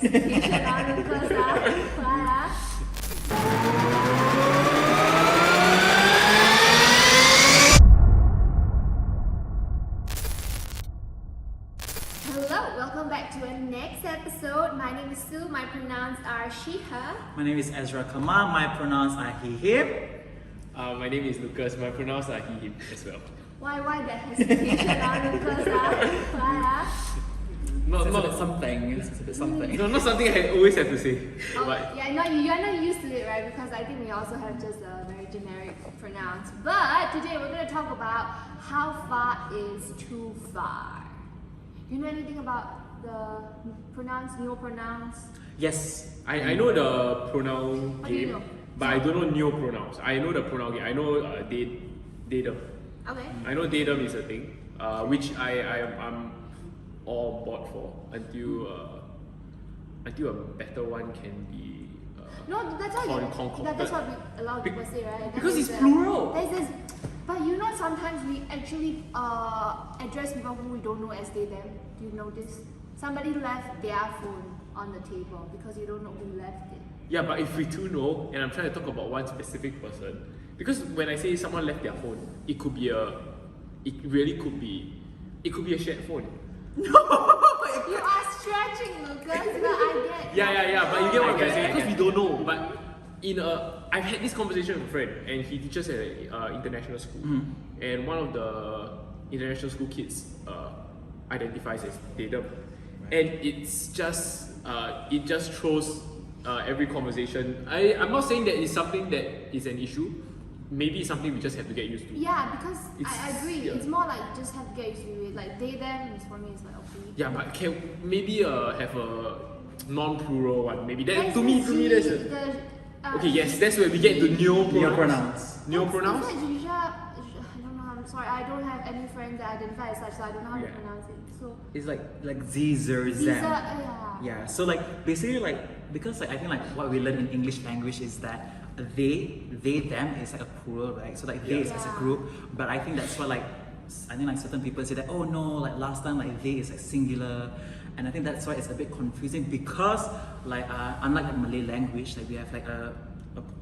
hesitation on Lucas. Hello, welcome back to our next episode. My name is Sue, my pronouns are she, her. My name is Ezra Kamal, my pronouns are he, him. My name is Lucas, my pronouns are he, him as well. Why that hesitation on Lucas? Why? It's a bit something. It's a bit something. No, not something I always have to say. Oh, But yeah, no, you're not used to it, right? Because I think we also have just a very generic pronouns. But today we're going to talk about how far is too far. You know anything about the pronouns, neopronouns? Yes. I know the pronoun What do you game, know? but I don't know neopronouns. I know the pronoun game. I know datum. Okay. I know datum is a thing, which I'm all board for until a better one can be. No, that's what that's what a lot of people say, right? Because it's plural. But you know, sometimes we actually address people who we don't know as they them. Do you notice? Somebody left their phone on the table because you don't know who left it. Yeah, but if we do know, and I'm trying to talk about one specific person, because when I say someone left their phone, it really could be a shared phone. You are stretching, Lucas, but I get. Yeah, but you get what I'm I saying? get. Because we don't know. But I've had this conversation with a friend, and he teaches at an international school, and one of the international school kids identifies as datum, and it's just it just throws every conversation. I'm not saying that it's something that is an issue. Maybe it's something we just have to get used to. Yeah, because I agree. Yeah. It's more like just have to get used to it. Like they them is for me is like okay. Yeah, but can maybe have a non-plural one? Maybe that There's to me this that's a, the, okay. Yes, that's where we get into neopronouns. Neopronouns. Neopronouns. I don't know. I'm sorry. I don't have any friends that identify as such, so I don't know how to Yeah. pronounce it. So It's like Z, Zer, these Zam. are Yeah. So like basically like because like I think like what we learn in English language is that they, them is like a plural, right? So like they is as a Yeah. group, but I think that's what like I think like certain people say that oh no, like last time like they is like singular, and I think that's why it's a bit confusing because like unlike like Malay language, like we have like a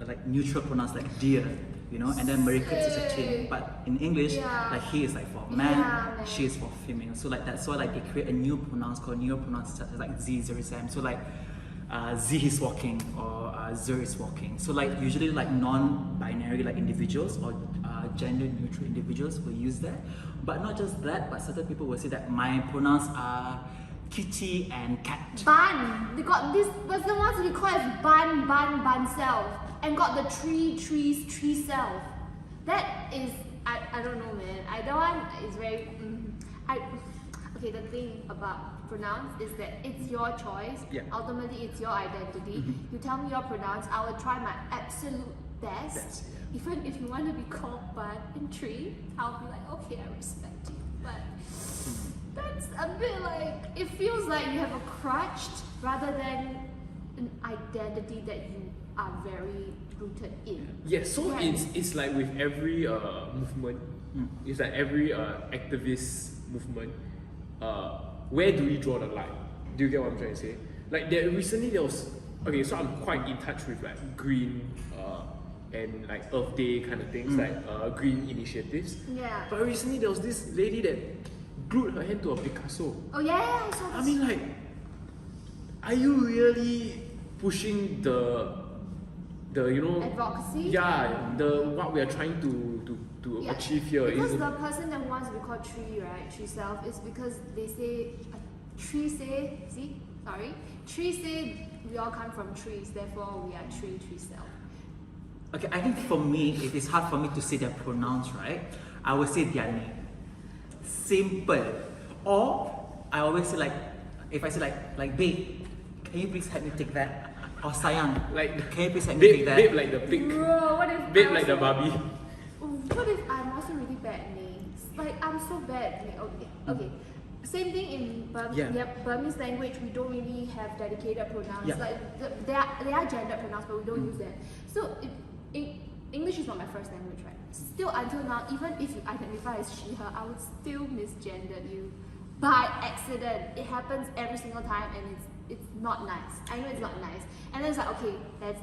like neutral pronouns like dear, you know, and then Americans is a chain, but in English Yeah. like he is like for man, Yeah, man. she is for female. So like that's why like they create a new pronouns called neopronouns such as like Z, Zer, Zam. So like Z is walking or Zer is walking. So like usually like non-binary like individuals or gender neutral individuals will use that. But not just that, but certain people will say that my pronouns are kitty and cat. Bun. They got this was the ones we call as bun self, and got the tree self. That is I don't know, man. That one is very. Okay, the thing about pronouns is that it's your choice. Yeah. Ultimately, it's your identity. You tell me your pronouns, I will try my absolute best. Best, yeah. Even if you want to be called bun and tree, I'll be like, okay, I respect you. But that's a bit like, it feels like you have a crutch rather than an identity that you are very rooted in. Yeah, so Yeah. it's like with every movement, it's like every activist movement. Where do we draw the line? Do you get what I'm trying to say? Like recently there was so I'm quite in touch with like green and like Earth Day kind of things, like green initiatives. Yeah. But recently there was this lady that glued her hand to a Picasso. Oh yeah, I saw this. I mean, like, are you really pushing the you know Advocacy? Yeah, the what we are trying to Yeah, achieve here because is the person that wants to be called tree, right? Tree self is because they say tree say we all come from trees, therefore we are tree self. Okay, I think for me, if it's hard for me to say their pronouns, right, I would say their name. Simple. Or I always say like, if I say like babe, can you please help me take that? Or sayang, like can you please help me take that? babe like the pig, Bro, what if babe like the Barbie. What if I'm also really bad at names? Like I'm so bad at names. Okay. Same thing in Burmese language. We don't really have dedicated pronouns. Yeah. Like they are gendered pronouns, but we don't use them. So English is not my first language, right? Still until now, even if you identify as she, her, I would still misgender you by accident. It happens every single time, and it's it's not nice. I know it's not nice. And then it's like, okay, let's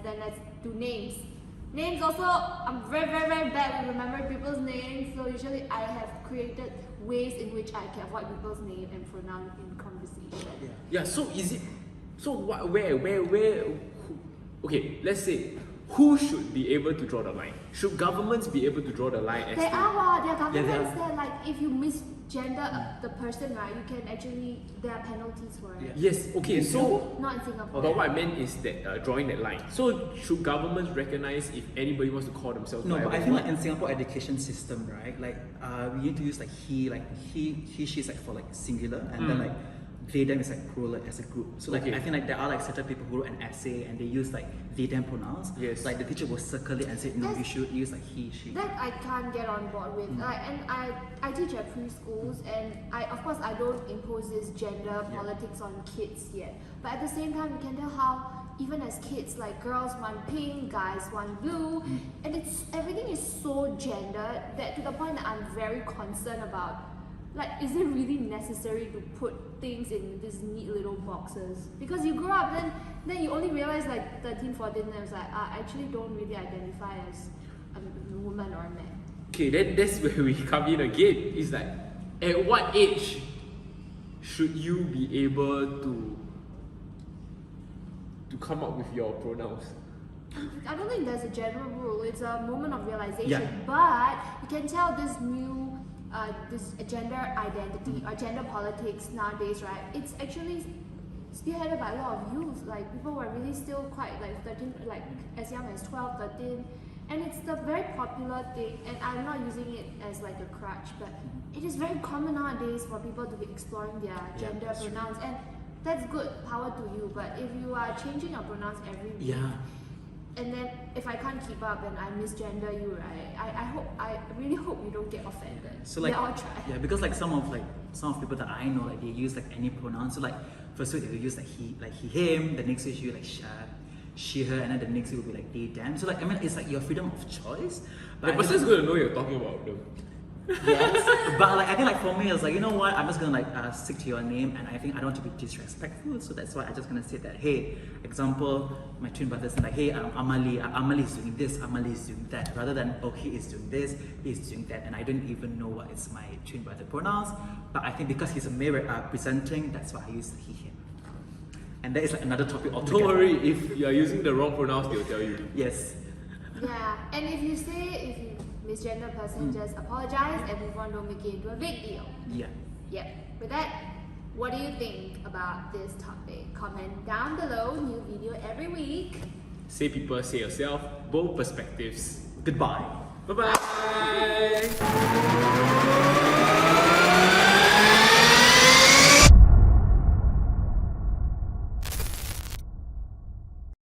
do names. Names also, I'm very bad with remembering people's names. So usually I have created ways in which I can avoid people's name and pronoun in conversation. Yeah. So is it? So what? Where? Okay, let's say. Who should be able to draw the line? Should governments be able to draw the line? There are governments that, like, if you misgender the person, right, you can actually, there are penalties for it. Yes, okay, so... Not in Singapore. But what I meant is that drawing that line. So should governments recognize if anybody wants to call themselves... No, but I feel like in Singapore education system, right, like we need to use like he, she is like for like singular, and then like they, them is like plural as a group. So like I think like there are like certain people who wrote an essay and they use like they, them pronouns. Yes. Like the teacher will circle it and say, no, you should use like he, she. That I can't get on board with. And I teach at preschools, and of course I don't impose this gender politics on kids yet. But at the same time, you can tell how even as kids, like girls want pink, guys want blue, and everything is so gendered that to the point that I'm very concerned about. Like, is it really necessary to put things in these neat little boxes? Because you grow up, then you only realize like 13, 14, and it's like, I actually don't really identify as a woman or a man. Okay, then that's where we come in again. It's like, at what age should you be able to come up with your pronouns? I don't think there's a general rule. It's a moment of realization. Yeah. But you can tell this new this gender identity or gender politics nowadays, right? It's actually spearheaded by a lot of youth. Like, people were really still quite like 13, like as young as 12, 13. And it's the very popular thing, and I'm not using it as like a crutch, but it is very common nowadays for people to be exploring their gender pronouns, and that's good, power to you. But if you are changing your pronouns every week, and then if I can't keep up and I misgender you, right? I really hope you don't get offended. So like, I'll try. Yeah, because like some of people that I know, like they use like any pronoun. So like first week they will use like he, him. The next week you like she, her, and then the next week will be like they, them. So like I mean, it's like your freedom of choice. But The person's going to know you're talking about them. Yes, but like I think like for me it's like, you know what, I'm just gonna like stick to your name, and I think I don't want to be disrespectful, so that's why I'm just gonna say that, hey, example, my twin brother said like, hey, Amali is doing this, Amali is doing that, rather than, oh, he is doing this, he is doing that, and I don't even know what is my twin brother pronouns, but I think because he's a male presenting, that's why I use he, him. And that is like another topic altogether. Don't worry, if you are using the wrong pronouns, they'll tell you. Yes. Yeah, and if you misgender person, just apologize and move on, don't make it into a big deal. Yeah. Yep. With that, what do you think about this topic? Comment down below. New video every week. Say people, say yourself, both perspectives. Goodbye. Bye-bye.